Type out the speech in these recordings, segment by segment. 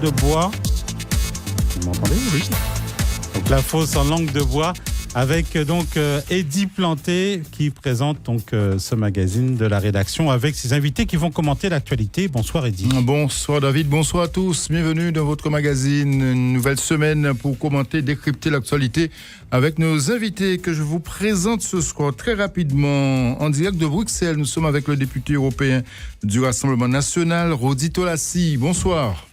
de bois. Vous m'entendez? Oui. Donc la fosse en langue de bois avec donc Eddy Planté qui présente donc ce magazine de la rédaction avec ses invités qui vont commenter l'actualité. Bonsoir Eddy. Bonsoir David, bonsoir à tous. Bienvenue dans votre magazine. Une nouvelle semaine pour commenter, décrypter l'actualité avec nos invités que je vous présente ce soir très rapidement. En direct de Bruxelles, nous sommes avec le député européen du Rassemblement national, Rodi Tolassi. Bonsoir.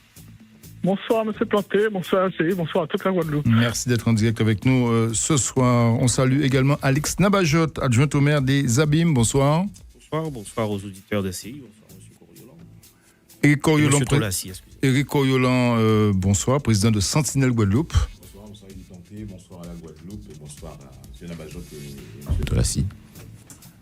Bonsoir M. Planté, bonsoir ACI, bonsoir à toute la Guadeloupe. Merci d'être en direct avec nous ce soir. On salue également Alex Nabajot, adjoint au maire des Abîmes. Bonsoir. Bonsoir aux auditeurs d'ACI. Bonsoir M. Éric Coriolan. M. Tolassi, excusez-moi. Éric Coriolan, bonsoir, président de Sentinelle Guadeloupe. Bonsoir Eddy Planté, bonsoir à la Guadeloupe et bonsoir à M. Nabajot et M. Tolassi.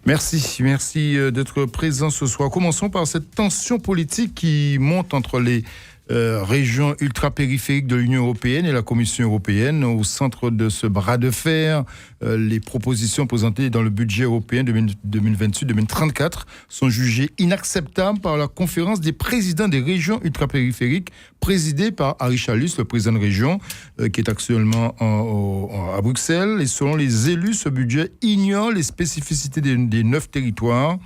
Merci d'être présent ce soir. Commençons par cette tension politique qui monte entre les régions ultra-périphériques de l'Union européenne et la Commission européenne. Au centre de ce bras de fer, les propositions présentées dans le budget européen 2028-2034 sont jugées inacceptables par la conférence des présidents des régions ultra-périphériques présidée par Harry Chalus, le président de région, qui est actuellement à Bruxelles. Et selon les élus, ce budget ignore les spécificités des 9 territoires.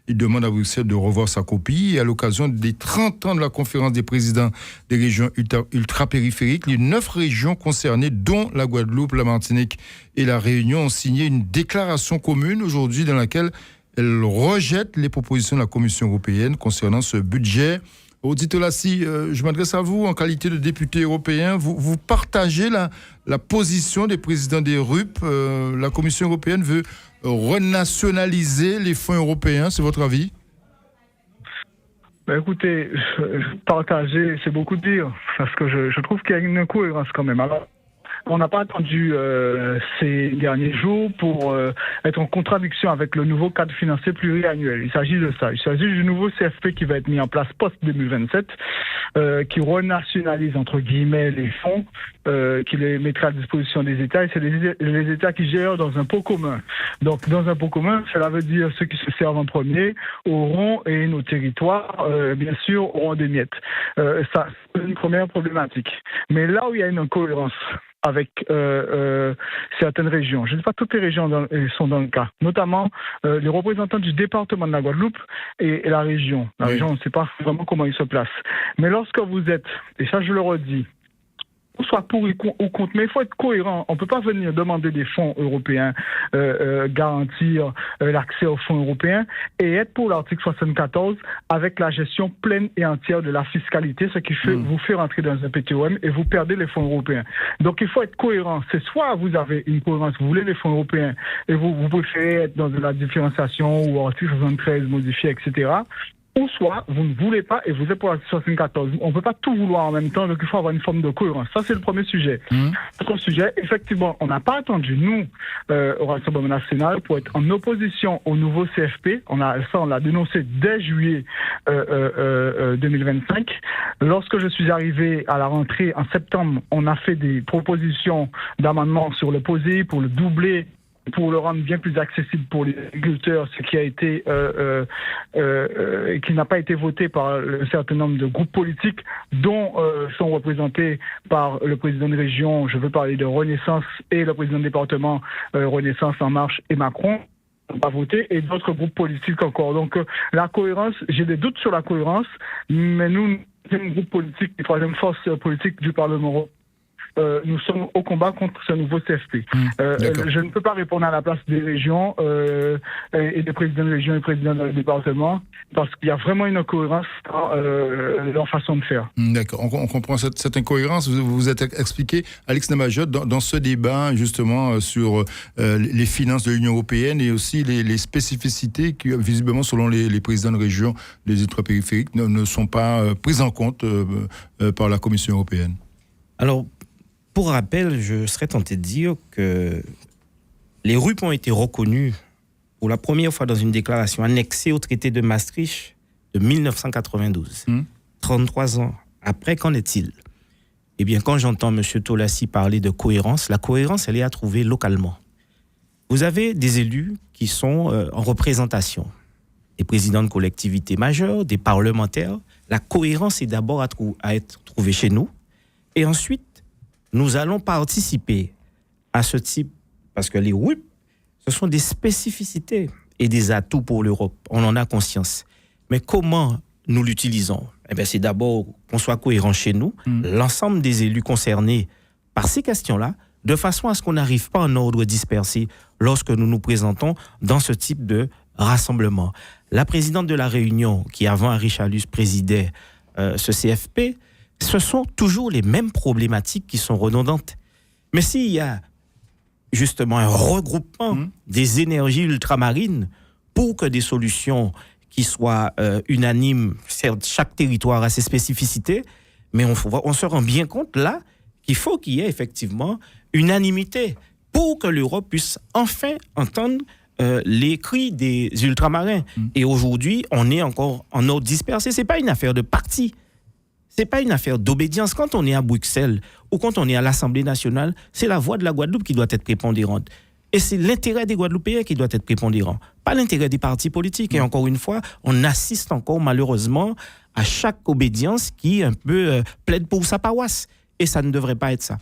Il demande à Bruxelles de revoir sa copie. Et à l'occasion des 30 ans de la conférence des présidents des régions ultra-périphériques, les 9 régions concernées, dont la Guadeloupe, la Martinique et la Réunion, ont signé une déclaration commune aujourd'hui dans laquelle elles rejettent les propositions de la Commission européenne concernant ce budget. Rodi Tolassi, je m'adresse à vous en qualité de député européen. Vous partagez la position des présidents des RUP. La Commission européenne veut renationaliser les fonds européens. C'est votre avis? Écoutez, partager, c'est beaucoup dire, parce que je trouve qu'il y a une incohérence quand même. Alors, on n'a pas attendu ces derniers jours pour être en contradiction avec le nouveau cadre financier pluriannuel. Il s'agit de ça. Il s'agit du nouveau CFP qui va être mis en place post-2027, qui renationalise, entre guillemets, les fonds, qui les mettra à disposition des États. Et c'est les États qui gèrent dans un pot commun. Donc, dans un pot commun, cela veut dire ceux qui se servent en premier auront, et nos territoires, bien sûr, auront des miettes. Ça, c'est une première problématique. Mais là où il y a une incohérence avec certaines régions. Je ne sais pas toutes les régions sont dans le cas. Notamment les représentants du département de la Guadeloupe et la région. La région, on ne sait pas vraiment comment ils se placent. Mais lorsque vous êtes, et ça je le redis, soit pour ou contre, mais il faut être cohérent. On ne peut pas venir demander des fonds européens, garantir l'accès aux fonds européens et être pour l'article 74 avec la gestion pleine et entière de la fiscalité, ce qui fait vous fait rentrer dans un PTOM et vous perdez les fonds européens. Donc il faut être cohérent. C'est soit vous avez une cohérence, vous voulez les fonds européens et vous préférez être dans de la différenciation ou article 73 modifié, etc., ou soit vous ne voulez pas et vous êtes pour l'article 74. On ne peut pas tout vouloir en même temps, donc il faut avoir une forme de cohérence. Ça, c'est le premier sujet. Autre sujet, effectivement, on n'a pas attendu, nous, au Rassemblement national, pour être en opposition au nouveau CFP. On l'a dénoncé dès juillet 2025. Lorsque je suis arrivé à la rentrée en septembre, on a fait des propositions d'amendements sur le POSEI pour le doubler, pour le rendre bien plus accessible pour les agriculteurs, ce qui a été qui n'a pas été voté par un certain nombre de groupes politiques, dont sont représentés par le président de région, je veux parler de Renaissance, et le président de département Renaissance En Marche et Macron, pas voté, et d'autres groupes politiques encore. Donc la cohérence, j'ai des doutes sur la cohérence, mais nous, un groupe politique, la troisième force politique du Parlement européen, nous sommes au combat contre ce nouveau CFP. Je ne peux pas répondre à la place des régions et des présidents de région et présidents de département parce qu'il y a vraiment une incohérence dans leur façon de faire. D'accord, on comprend cette incohérence. Vous vous êtes expliqué, Alex Nabajot, dans ce débat justement sur les finances de l'Union européenne et aussi les spécificités qui, visiblement, selon les présidents de région, les ultra-périphériques, ne sont pas prises en compte par la Commission européenne. Alors, pour rappel, je serais tenté de dire que les RUP ont été reconnus pour la première fois dans une déclaration annexée au traité de Maastricht de 1992. 33 ans après, qu'en est-il? Eh bien, quand j'entends M. Tolassi parler de cohérence, la cohérence, elle est à trouver localement. Vous avez des élus qui sont en représentation, des présidents de collectivités majeures, des parlementaires. La cohérence est d'abord à être trouvée chez nous. Et ensuite, nous allons participer à ce type, parce que les RUP, ce sont des spécificités et des atouts pour l'Europe. On en a conscience. Mais comment nous l'utilisons ? Eh bien, c'est d'abord qu'on soit cohérent chez nous, l'ensemble des élus concernés par ces questions-là, de façon à ce qu'on n'arrive pas en ordre dispersé lorsque nous nous présentons dans ce type de rassemblement. La présidente de la Réunion, qui avant Henri Chalus présidait ce CFP, ce sont toujours les mêmes problématiques qui sont redondantes. Mais s'il y a justement un regroupement des énergies ultramarines pour que des solutions qui soient unanimes, certes, chaque territoire a ses spécificités, mais on se rend bien compte là qu'il faut qu'il y ait effectivement unanimité pour que l'Europe puisse enfin entendre les cris des ultramarins. Et aujourd'hui, on est encore en ordre dispersé. Ce n'est pas une affaire de parti. Ce n'est pas une affaire d'obédience. Quand on est à Bruxelles ou quand on est à l'Assemblée nationale, c'est la voix de la Guadeloupe qui doit être prépondérante. Et c'est l'intérêt des Guadeloupéens qui doit être prépondérant, pas l'intérêt des partis politiques. Et encore une fois, on assiste encore malheureusement à chaque obédience qui un peu plaide pour sa paroisse. Et ça ne devrait pas être ça.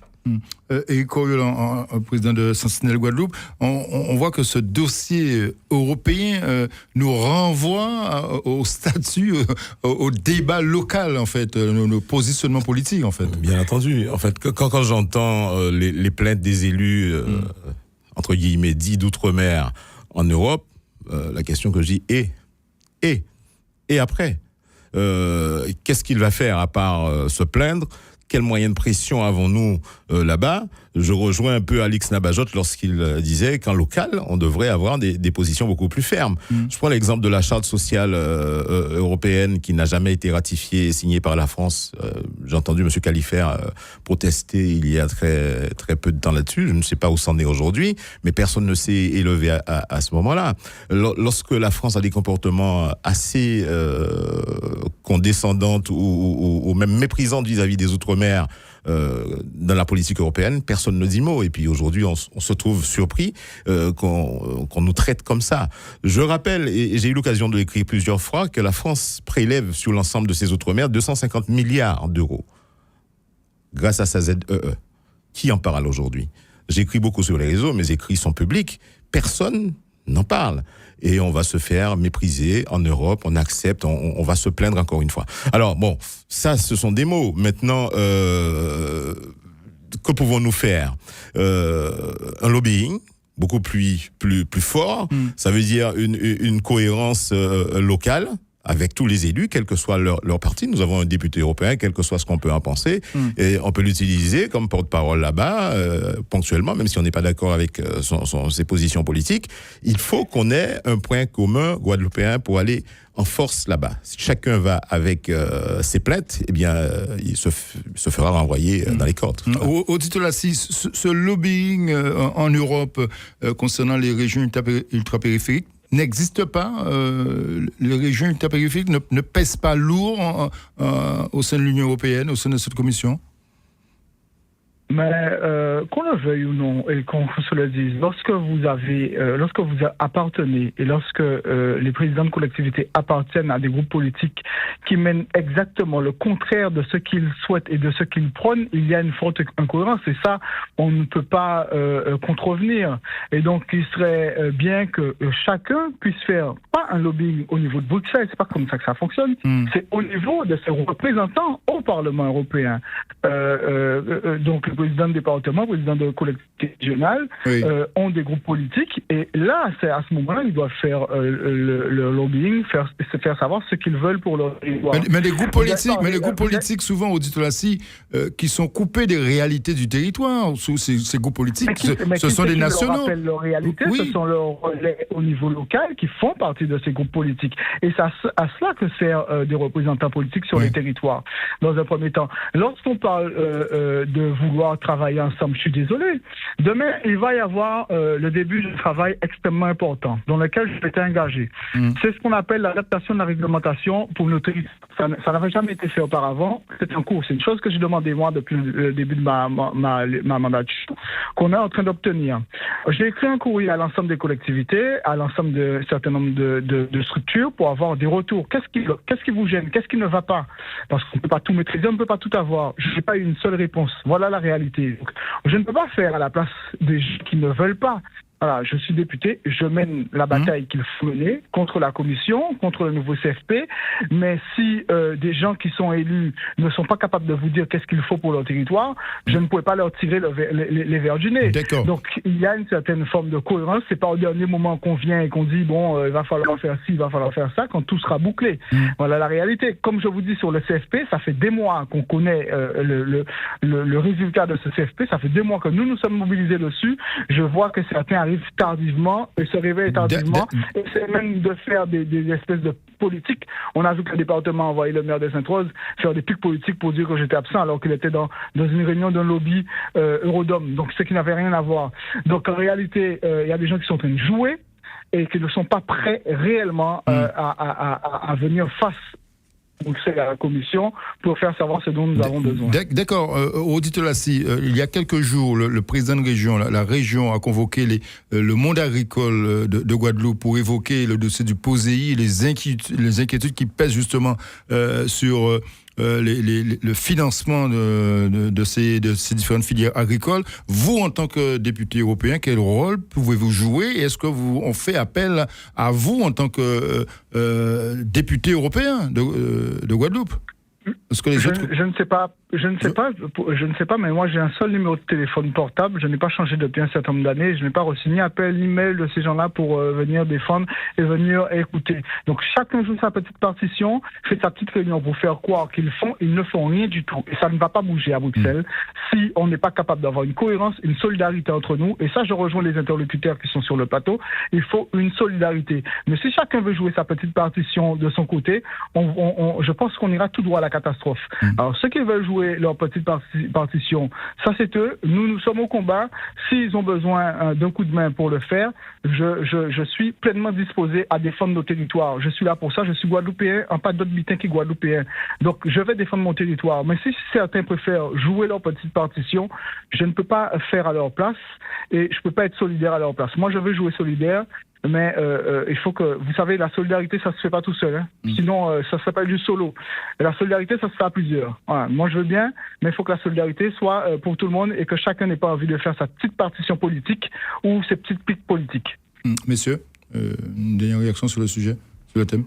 Éric Coriol, président de Sentinelle Guadeloupe, on voit que ce dossier européen nous renvoie au statut, au débat local, en fait, nos positionnements politiques, en fait. Bien entendu. En fait, quand j'entends les plaintes des élus, entre guillemets, dits d'outre-mer en Europe, la question que je dis et après qu'est-ce qu'il va faire à part se plaindre? Quels moyens de pression avons-nous là-bas? Je rejoins un peu Alix Nabajot lorsqu'il disait qu'en local, on devrait avoir des positions beaucoup plus fermes. Je prends l'exemple de la charte sociale européenne qui n'a jamais été ratifiée et signée par la France. J'ai entendu M. Califert protester il y a très, très peu de temps là-dessus. Je ne sais pas où c'en est aujourd'hui, mais personne ne s'est élevé à ce moment-là. Lorsque la France a des comportements assez condescendants ou même méprisants vis-à-vis des Outre-mer, dans la politique européenne, personne ne dit mot. Et puis aujourd'hui, on se trouve surpris qu'on nous traite comme ça. Je rappelle, et j'ai eu l'occasion de l'écrire plusieurs fois, que la France prélève sur l'ensemble de ses Outre-mer 250 milliards d'euros grâce à sa ZEE. Qui en parle aujourd'hui? J'écris beaucoup sur les réseaux, mes écrits sont publics. Personne n'en parle. Et on va se faire mépriser en Europe, on accepte, on va se plaindre encore une fois. Alors bon, ça ce sont des mots. Maintenant, que pouvons-nous faire? Un lobbying beaucoup plus fort, ça veut dire une cohérence locale, avec tous les élus, quel que soit leur parti. Nous avons un député européen, quel que soit ce qu'on peut en penser, et on peut l'utiliser comme porte-parole là-bas, ponctuellement, même si on n'est pas d'accord avec ses positions politiques. Il faut qu'on ait un point commun guadeloupéen pour aller en force là-bas. Si chacun va avec ses plaintes, eh bien, il se fera renvoyer dans les cordes. Auditez là, si ce lobbying en Europe concernant les régions ultrapériphériques n'existe pas, les régions ultrapériphériques ne pèsent pas lourd au sein de l'Union européenne, au sein de cette commission? Mais qu'on le veuille ou non, et qu'on se le dise, lorsque vous appartenez et lorsque les présidents de collectivités appartiennent à des groupes politiques qui mènent exactement le contraire de ce qu'ils souhaitent et de ce qu'ils prônent, il y a une forte incohérence. Et ça, on ne peut pas contrevenir. Et donc, il serait bien que chacun puisse faire, pas un lobbying au niveau de Bruxelles, c'est pas comme ça que ça fonctionne, c'est au niveau de ses représentants au Parlement européen. Donc, le président de département, le président de collectivité régionale ont des groupes politiques et là, c'est à ce moment-là, ils doivent faire le lobbying, se faire savoir ce qu'ils veulent pour leur territoire. Mais les groupes politiques, souvent, auditolassi, qui sont coupés des réalités du territoire, ces groupes politiques, ce sont des nationaux. Leur réalité, ce sont leurs relais au niveau local qui font partie de ces groupes politiques. Et c'est à cela que servent des représentants politiques sur les territoires. Dans un premier temps, lorsqu'on parle de vouloir travailler ensemble je suis désolé. Demain, il va y avoir le début d'un travail extrêmement important dans lequel je vais être engagé. C'est ce qu'on appelle l'adaptation de la réglementation pour nos territoires. Ça n'avait jamais été fait auparavant. C'est en cours. C'est une chose que j'ai demandé moi depuis le début de ma mandature, qu'on est en train d'obtenir. J'ai écrit un courrier à l'ensemble des collectivités, à l'ensemble d'un certain nombre de structures pour avoir des retours. Qu'est-ce qui vous gêne? Qu'est-ce qui ne va pas? Parce qu'on ne peut pas tout maîtriser, on ne peut pas tout avoir. Je n'ai pas eu une seule réponse. Voilà la réalité. Donc, je ne peux pas faire à la place des gens qui ne veulent pas. Voilà, je suis député, je mène la bataille qu'il faut mener contre la commission, contre le nouveau CFP, mais si des gens qui sont élus ne sont pas capables de vous dire qu'est-ce qu'il faut pour leur territoire, je ne pourrais pas leur tirer les verres du nez. D'accord. Donc il y a une certaine forme de cohérence, c'est pas au dernier moment qu'on vient et qu'on dit bon, il va falloir faire ci, il va falloir faire ça, quand tout sera bouclé. Voilà la réalité. Comme je vous dis sur le CFP, ça fait des mois qu'on connaît le résultat de ce CFP, ça fait des mois que nous sommes mobilisés dessus, je vois que certains arrivent tardivement et se réveillent tardivement et c'est même de faire des espèces de politiques. On a vu que le département a envoyé le maire de Sainte-Rose faire des pics politiques pour dire que j'étais absent alors qu'il était dans une réunion d'un lobby Eurodome, donc ce qui n'avait rien à voir. Donc en réalité, il y a des gens qui sont en train de jouer et qui ne sont pas prêts réellement à venir face à la commission pour faire savoir ce dont nous avons besoin. D'accord. Auditeur Lassi, il y a quelques jours, le président de région, la région a convoqué le monde agricole de Guadeloupe pour évoquer le dossier du POSEI, les inquiétudes qui pèsent justement sur le financement de ces différentes filières agricoles. Vous, en tant que député européen, quel rôle pouvez-vous jouer? Est-ce que on fait appel à vous en tant que député européen de Guadeloupe? Parce que je ne sais pas, mais moi j'ai un seul numéro de téléphone portable, je n'ai pas changé depuis un certain nombre d'années, je n'ai pas reçu ni appel ni mail de ces gens-là pour venir défendre et venir écouter. Donc chacun joue sa petite partition, fait sa petite réunion pour faire croire ils ne font rien du tout. Et ça ne va pas bouger à Bruxelles si on n'est pas capable d'avoir une cohérence, une solidarité entre nous. Et ça, je rejoins les interlocuteurs qui sont sur le plateau. Il faut une solidarité. Mais si chacun veut jouer sa petite partition de son côté, je pense qu'on ira tout droit à la catastrophe. Alors ceux qui veulent jouer leur petite partition, ça c'est eux. Nous sommes au combat. S'ils ont besoin d'un coup de main pour le faire, je suis pleinement disposé à défendre nos territoires. Je suis là pour ça. Je suis guadeloupéen, pas d'autre bitin qui est guadeloupéen. Donc je vais défendre mon territoire. Mais si certains préfèrent jouer leur petite partition, je ne peux pas faire à leur place et je ne peux pas être solidaire à leur place. Moi je veux jouer solidaire. Mais il faut que, vous savez, la solidarité, ça se fait pas tout seul. Hein. Sinon, ça serait pas du solo. Et la solidarité, ça se fait à plusieurs. Voilà. Moi, je veux bien, mais il faut que la solidarité soit pour tout le monde et que chacun n'ait pas envie de faire sa petite partition politique ou ses petites piques politiques. Messieurs, une dernière réaction sur le sujet, sur le thème?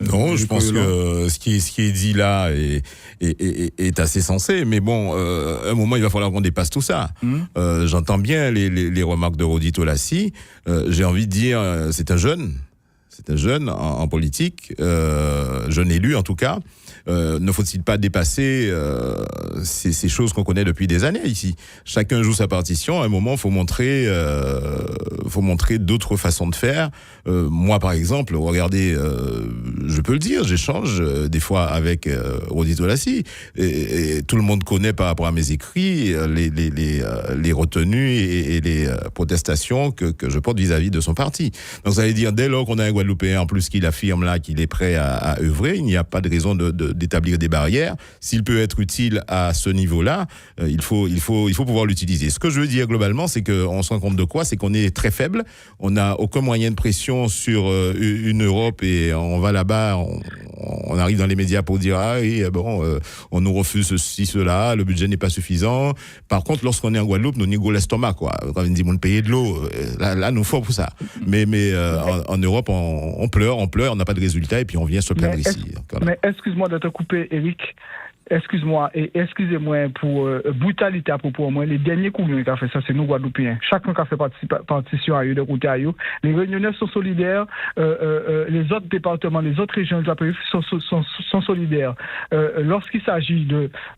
Non, je pense que ce qui est dit là est assez sensé, mais bon, à un moment il va falloir qu'on dépasse tout ça. J'entends bien les remarques de Rodito Lassi. J'ai envie de dire, c'est un jeune en politique, jeune élu en tout cas. Ne faut-il pas dépasser ces choses qu'on connaît depuis des années ici? Chacun joue sa partition. À un moment, faut montrer d'autres façons de faire. Moi, par exemple, regardez, je peux le dire, j'échange des fois avec Rodito Lassi, et tout le monde connaît par rapport à mes écrits les retenues et les protestations que je porte vis-à-vis de son parti. Donc, ça veut dire, dès lors qu'on a un Guadeloupéen en plus qu'il affirme là qu'il est prêt à œuvrer, il n'y a pas de raison d'établir des barrières. S'il peut être utile à ce niveau-là, il faut pouvoir l'utiliser. Ce que je veux dire globalement, c'est qu'on se rend compte de quoi? C'est qu'on est très faible. On n'a aucun moyen de pression sur une Europe et on va là-bas, on arrive dans les médias pour dire on nous refuse ceci, cela, le budget n'est pas suffisant. Par contre, lorsqu'on est en Guadeloupe, nous nigo l'estomac, quoi. Quand on dit on paye de l'eau, là nous faut pour ça. Mais en Europe, on pleure, on n'a pas de résultat et puis on vient se plaindre ici. Mais excuse-moi de te couper, Eric. Excuse-moi et excusez-moi pour brutalité à propos de moi. Les derniers coups qui ont fait ça, c'est nous Guadeloupéens. Chacun qui a fait partition à eux, de côté à eux. Les Réunionnais sont solidaires. Les autres départements, les autres régions de la pays sont solidaires. Lorsqu'il s'agit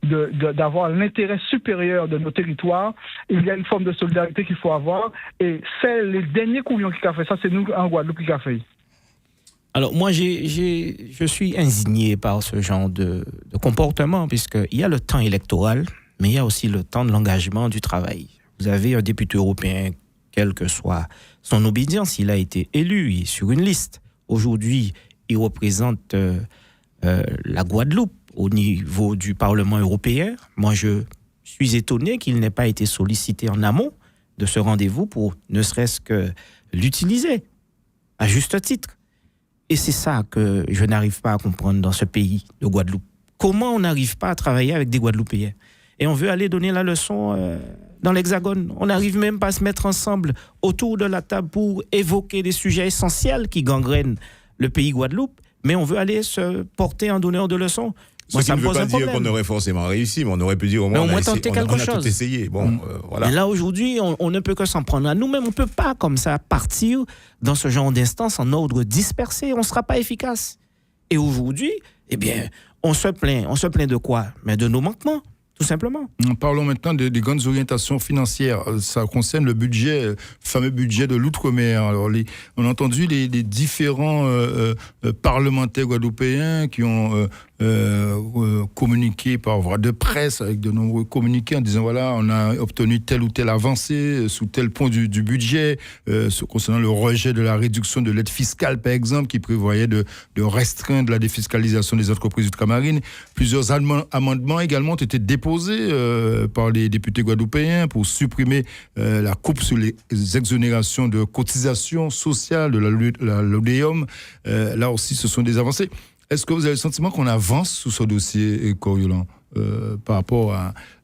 d'avoir l'intérêt supérieur de nos territoires, il y a une forme de solidarité qu'il faut avoir. Et c'est les derniers coups qui ont fait ça, c'est nous en Guadeloupe qui a fait. Alors moi, je suis indigné par ce genre de comportement, puisqu'il y a le temps électoral, mais il y a aussi le temps de l'engagement, du travail. Vous avez un député européen, quelle que soit son obédience, il a été élu, il est sur une liste. Aujourd'hui, il représente la Guadeloupe au niveau du Parlement européen. Moi, je suis étonné qu'il n'ait pas été sollicité en amont de ce rendez-vous pour ne serait-ce que l'utiliser à juste titre. Et c'est ça que je n'arrive pas à comprendre dans ce pays de Guadeloupe. Comment on n'arrive pas à travailler avec des Guadeloupéens? Et on veut aller donner la leçon dans l'Hexagone. On n'arrive même pas à se mettre ensemble autour de la table pour évoquer des sujets essentiels qui gangrènent le pays Guadeloupe, mais on veut aller se porter en donneur de leçons. Moi, ça ne veut pas dire qu'on aurait forcément réussi, mais on aurait pu dire au moins on a tout essayé. Bon, voilà. Et là, aujourd'hui, on ne peut que s'en prendre à nous-mêmes. On ne peut pas, comme ça, partir dans ce genre d'instance en ordre dispersé. On ne sera pas efficace. Et aujourd'hui, eh bien, on se plaint de quoi? Mais de nos manquements, tout simplement. Parlons maintenant des grandes orientations financières. Ça concerne le budget, le fameux budget de l'outre-mer. Alors, on a entendu les différents parlementaires guadeloupéens qui ont communiqué par voie de presse, avec de nombreux communiqués en disant voilà, on a obtenu telle ou telle avancée sous tel point du budget, concernant le rejet de la réduction de l'aide fiscale, par exemple, qui prévoyait de restreindre la défiscalisation des entreprises ultramarines. Plusieurs amendements également ont été déposés par les députés guadeloupéens pour supprimer la coupe sur les exonérations de cotisations sociales de la LODEOM. Là aussi, ce sont des avancées. Est-ce que vous avez le sentiment qu'on avance sous ce dossier, Coriolan, par rapport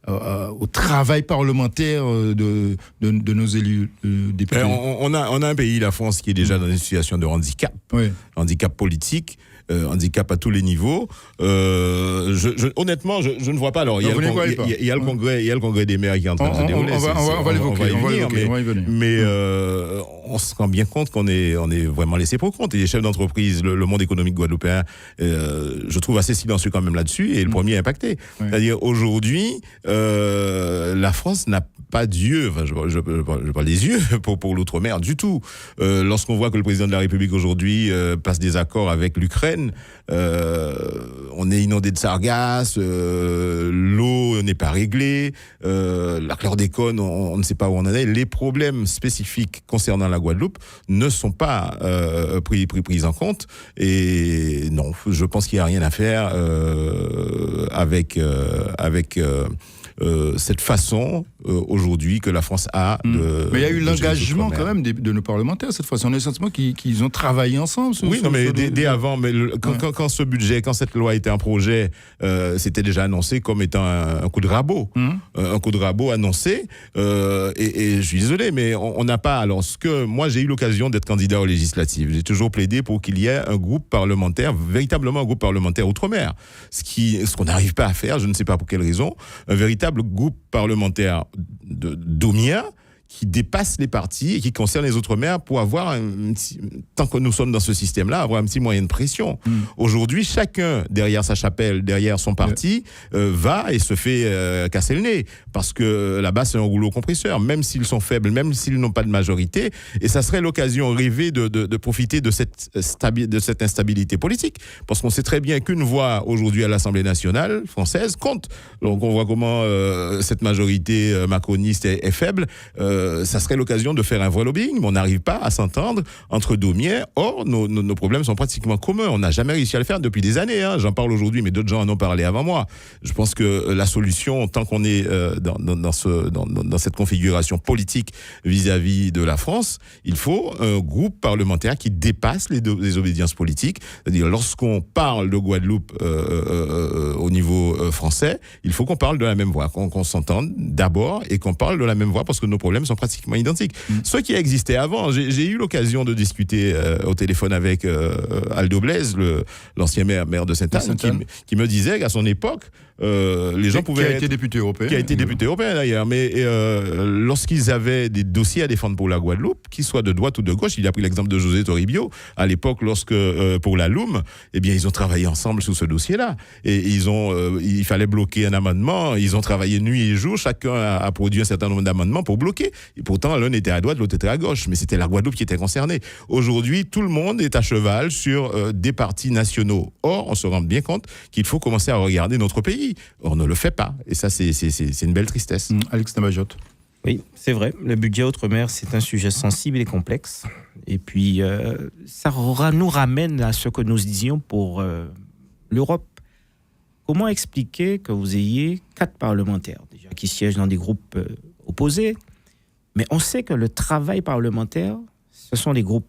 au travail parlementaire de nos élus députés? On a un pays, la France, qui est déjà dans une situation de handicap, handicap politique. Handicap à tous les niveaux. Honnêtement, je ne vois pas. Alors, il y a le congrès des maires qui est en train de se dérouler. On va l'évoquer. Mais on se rend bien compte qu'on est vraiment laissé pour compte. Et les chefs d'entreprise, le monde économique guadeloupéen, je trouve assez silencieux quand même là-dessus. Et le premier est impacté. C'est-à-dire aujourd'hui, la France n'a pas d'yeux. Enfin, je parle des yeux pour l'outre-mer du tout. Lorsqu'on voit que le président de la République aujourd'hui passe des accords avec l'Ukraine. On est inondé de sargasses, l'eau n'est pas réglée, la chlordécone, on ne sait pas où on en est. Les problèmes spécifiques concernant la Guadeloupe ne sont pas pris en compte. Et non, je pense qu'il n'y a rien à faire avec cette façon aujourd'hui que la France a de... Mais il y a eu l'engagement quand même de nos parlementaires cette fois. On a le sentiment qu'ils ont travaillé ensemble. Dès avant, mais quand ce budget, quand cette loi était un projet, c'était déjà annoncé comme étant un coup de rabot. Un coup de rabot annoncé. Et je suis désolé, mais on n'a pas... Alors, moi, j'ai eu l'occasion d'être candidat aux législatives. J'ai toujours plaidé pour qu'il y ait un groupe parlementaire, véritablement un groupe parlementaire outre-mer. Ce qu'on n'arrive pas à faire, je ne sais pas pour quelle raison, un véritable groupe parlementaire d'Omia qui dépasse les partis et qui concerne les Outre-mer pour avoir, tant que nous sommes dans ce système-là, avoir un petit moyen de pression. Aujourd'hui, chacun, derrière sa chapelle, derrière son parti, va et se fait casser le nez. Parce que là-bas, c'est un rouleau compresseur. Même s'ils sont faibles, même s'ils n'ont pas de majorité. Et ça serait l'occasion rêvée de profiter de cette instabilité politique. Parce qu'on sait très bien qu'une voix, aujourd'hui, à l'Assemblée nationale française, compte. Donc, on voit comment cette majorité macroniste est faible. Ça serait l'occasion de faire un vrai lobbying, mais on n'arrive pas à s'entendre entre Daumier. Or, nos problèmes sont pratiquement communs. On n'a jamais réussi à le faire depuis des années. J'en parle aujourd'hui, mais d'autres gens en ont parlé avant moi. Je pense que la solution, tant qu'on est dans cette configuration politique vis-à-vis de la France, il faut un groupe parlementaire qui dépasse les obédiences politiques. C'est-à-dire, lorsqu'on parle de Guadeloupe au niveau français, il faut qu'on parle de la même voix, qu'on s'entende d'abord et qu'on parle de la même voix parce que nos problèmes sont pratiquement identiques. Ce qui existait avant, j'ai eu l'occasion de discuter au téléphone avec Aldo Blaise, l'ancien maire de Sainte-Anne, qui me disait qu'à son époque, les gens pouvaient... Qui a été député européen. Qui a été député européen d'ailleurs. Mais lorsqu'ils avaient des dossiers à défendre pour la Guadeloupe, qu'ils soient de droite ou de gauche, il a pris l'exemple de José Toribio, à l'époque, pour la LOM, eh bien, ils ont travaillé ensemble sur ce dossier-là. Et il fallait bloquer un amendement. Ils ont travaillé nuit et jour. Chacun a produit un certain nombre d'amendements pour bloquer. Et pourtant, l'un était à droite, l'autre était à gauche. Mais c'était la Guadeloupe qui était concernée. Aujourd'hui, tout le monde est à cheval sur des partis nationaux. Or, on se rend bien compte qu'il faut commencer à regarder notre pays. pays. On ne le fait pas. Et ça, c'est une belle tristesse. Alex Nabajot. Oui, c'est vrai. Le budget outre-mer, c'est un sujet sensible et complexe. Et puis, ça nous ramène à ce que nous disions pour l'Europe. Comment expliquer que vous ayez 4 parlementaires déjà qui siègent dans des groupes opposés, mais on sait que le travail parlementaire, ce sont les groupes.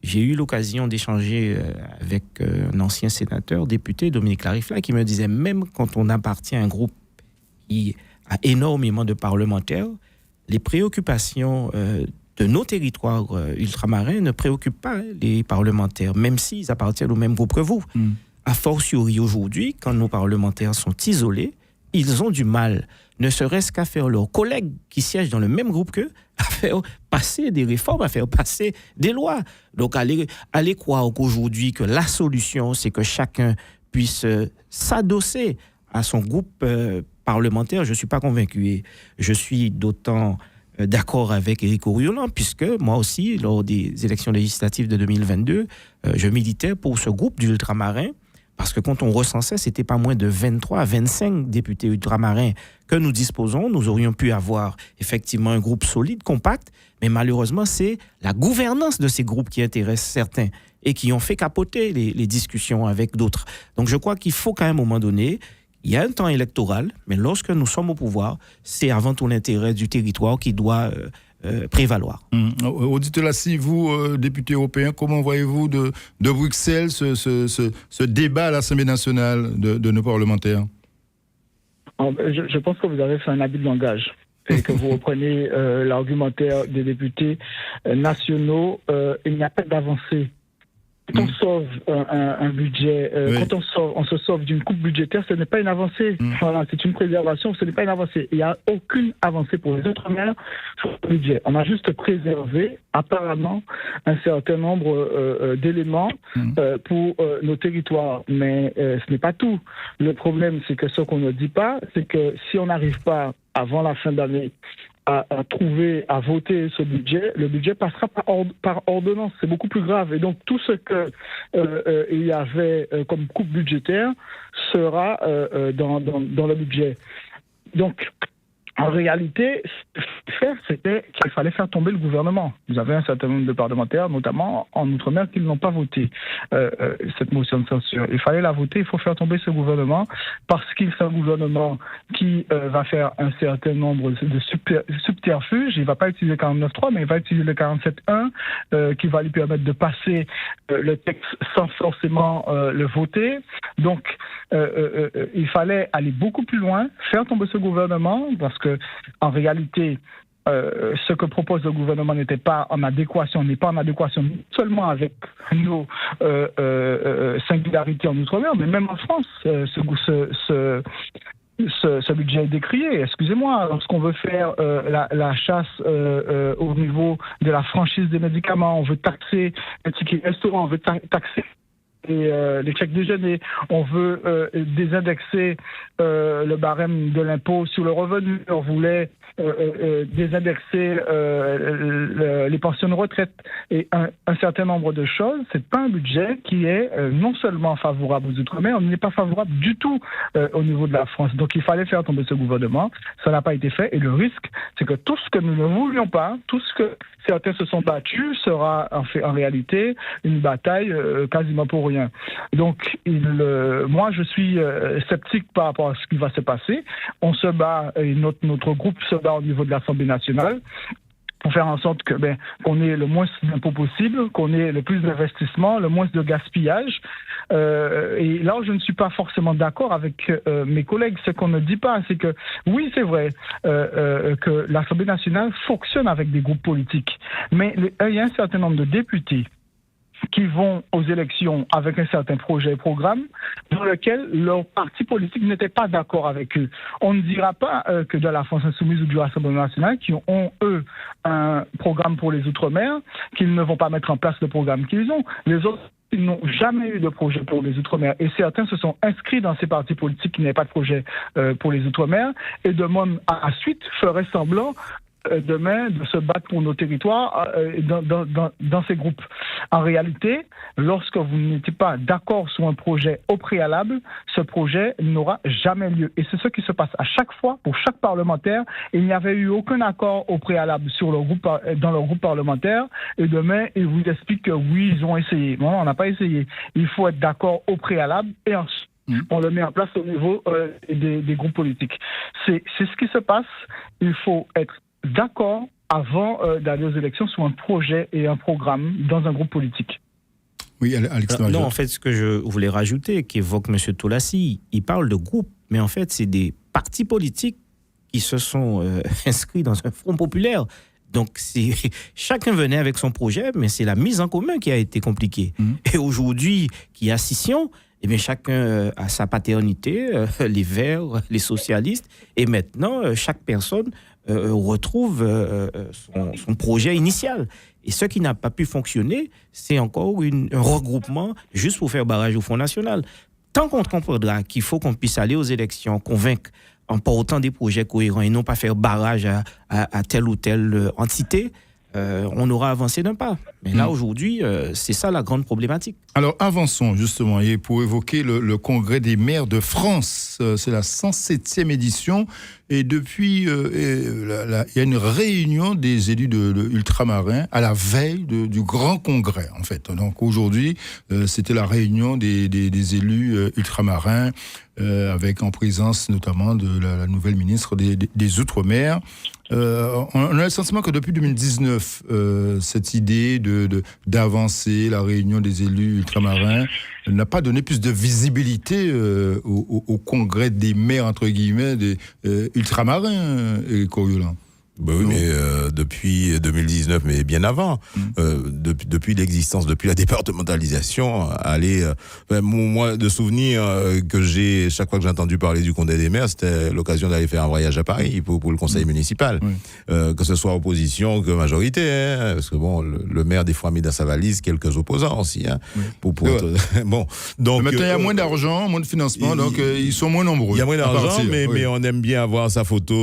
J'ai eu l'occasion d'échanger avec un ancien sénateur, député, Dominique Larifla, qui me disait même quand on appartient à un groupe qui a énormément de parlementaires, les préoccupations de nos territoires ultramarins ne préoccupent pas les parlementaires, même s'ils appartiennent au même groupe que vous. A fortiori aujourd'hui, quand nos parlementaires sont isolés, ils ont du mal, ne serait-ce qu'à faire leurs collègues qui siègent dans le même groupe qu'eux, à faire passer des réformes, à faire passer des lois. Donc, allez croire qu'aujourd'hui, que la solution, c'est que chacun puisse s'adosser à son groupe parlementaire. Je ne suis pas convaincu. Et je suis d'autant d'accord avec Éric Oriolland, puisque moi aussi, lors des élections législatives de 2022, je militais pour ce groupe d'ultramarins. Parce que quand on recensait, ce n'était pas moins de 23 à 25 députés ultramarins que nous disposons. Nous aurions pu avoir effectivement un groupe solide, compact, mais malheureusement, c'est la gouvernance de ces groupes qui intéresse certains et qui ont fait capoter les discussions avec d'autres. Donc je crois qu'il faut qu'à un moment donné, il y a un temps électoral, mais lorsque nous sommes au pouvoir, c'est avant tout l'intérêt du territoire qui doit prévaloir. Auditeur Lassi, vous, député européen, comment voyez-vous de Bruxelles ce débat à l'Assemblée nationale de nos parlementaires? Je pense que vous avez fait un habit de langage et que vous reprenez l'argumentaire des députés nationaux. Il n'y a pas d'avancée. Quand on sauve un budget, quand on se sauve d'une coupe budgétaire, ce n'est pas une avancée. Voilà, c'est une préservation, ce n'est pas une avancée. Il n'y a aucune avancée pour les Outre-mer sur le budget. On a juste préservé, apparemment, un certain nombre d'éléments pour nos territoires. Mais ce n'est pas tout. Le problème, c'est que ce qu'on ne dit pas, c'est que si on n'arrive pas avant la fin d'année à trouver, à voter ce budget, le budget passera par ordonnance. C'est beaucoup plus grave. Et donc, tout ce qu'il y avait comme coupe budgétaire sera dans le budget. Donc, en réalité, ce qu'il fallait faire, c'était qu'il fallait faire tomber le gouvernement. Vous avez un certain nombre de parlementaires, notamment en Outre-mer, qui n'ont pas voté cette motion de censure. Il fallait la voter, il faut faire tomber ce gouvernement, parce qu'il c'est un gouvernement qui va faire un certain nombre de subterfuges. Il ne va pas utiliser le 49.3, mais il va utiliser le 47.1, qui va lui permettre de passer le texte sans forcément le voter. Donc, il fallait aller beaucoup plus loin, faire tomber ce gouvernement, parce que en réalité, ce que propose le gouvernement n'est pas en adéquation non seulement avec nos singularités en Outre-mer, mais même en France. Ce budget est décrié. Excusez-moi, lorsqu'on veut faire la chasse au niveau de la franchise des médicaments, on veut taxer les tickets restaurants, on veut taxer les chèques déjeuner, on veut désindexer le barème de l'impôt sur le revenu, on voulait désindexer les pensions de retraite et un certain nombre de choses. C'est pas un budget qui est non seulement favorable aux Outre-mer, on n'est pas favorable du tout au niveau de la France. Donc il fallait faire tomber ce gouvernement, ça n'a pas été fait et le risque, c'est que tout ce que nous ne voulions pas, tout ce que certains se sont battus sera en réalité une bataille quasiment pour rien. Donc moi je suis sceptique par rapport à ce qui va se passer. On se bat et notre groupe se bat au niveau de l'Assemblée nationale pour faire en sorte que qu'on ait le moins d'impôts possible, qu'on ait le plus d'investissements, le moins de gaspillage. Et là où je ne suis pas forcément d'accord avec mes collègues, ce qu'on ne dit pas, c'est que oui, c'est vrai que l'Assemblée nationale fonctionne avec des groupes politiques, mais il y a un certain nombre de députés qui vont aux élections avec un certain projet et programme dans lequel leur parti politique n'était pas d'accord avec eux. On ne dira pas que de la France Insoumise ou du Rassemblement national qui ont, eux, un programme pour les Outre-mer, qu'ils ne vont pas mettre en place le programme qu'ils ont. Les autres, ils n'ont jamais eu de projet pour les Outre-mer. Et certains se sont inscrits dans ces partis politiques qui n'avaient pas de projet pour les Outre-mer et demandent à la suite, feraient semblant demain de se battre pour nos territoires dans ces groupes. En réalité, lorsque vous n'étiez pas d'accord sur un projet au préalable, ce projet n'aura jamais lieu. Et c'est ce qui se passe à chaque fois, pour chaque parlementaire. Il n'y avait eu aucun accord au préalable dans le groupe parlementaire. Et demain, ils vous expliquent que oui, ils ont essayé. Non, on n'a pas essayé. Il faut être d'accord au préalable et ensuite, on le met en place au niveau des groupes politiques. C'est ce qui se passe. Il faut être d'accord avant d'aller aux élections sur un projet et un programme dans un groupe politique. Oui, Alex. Non, en fait, ce que je voulais rajouter, qu'évoque M. Tolassi, il parle de groupe, mais en fait, c'est des partis politiques qui se sont inscrits dans un front populaire. Donc, chacun venait avec son projet, mais c'est la mise en commun qui a été compliquée. Et aujourd'hui, qu'il y a scission, eh bien, chacun a sa paternité, les Verts, les socialistes, et maintenant, chaque personne retrouve son projet initial. Et ce qui n'a pas pu fonctionner, c'est encore un regroupement juste pour faire barrage au Front National. Tant qu'on comprendra qu'il faut qu'on puisse aller aux élections, convaincre en portant des projets cohérents et non pas faire barrage à telle ou telle entité, on aura avancé d'un pas. Mais là, aujourd'hui, c'est ça la grande problématique. Alors, avançons justement, et pour évoquer le Congrès des maires de France, c'est la 107e édition, et depuis, il y a une réunion des élus ultramarins à la veille du grand congrès, en fait. Donc aujourd'hui, c'était la réunion des élus ultramarins, avec en présence notamment de la nouvelle ministre des Outre-mer. On a le sentiment que depuis 2019, cette idée d'avancer la réunion des élus ultramarins n'a pas donné plus de visibilité au congrès des maires, entre guillemets, des ultramarins, Coriolan. Ben oui, mais depuis 2019, mais bien avant, depuis l'existence, depuis la départementalisation, moi, de souvenirs que j'ai, chaque fois que j'ai entendu parler du Congrès des maires, c'était l'occasion d'aller faire un voyage à Paris pour le conseil municipal, que ce soit opposition que majorité, hein, parce que bon, le maire des fois a mis dans sa valise quelques opposants aussi, hein, bon. Donc maintenant il y a moins d'argent, moins de financement, donc ils sont moins nombreux. Il y a moins d'argent, mais on aime bien avoir sa photo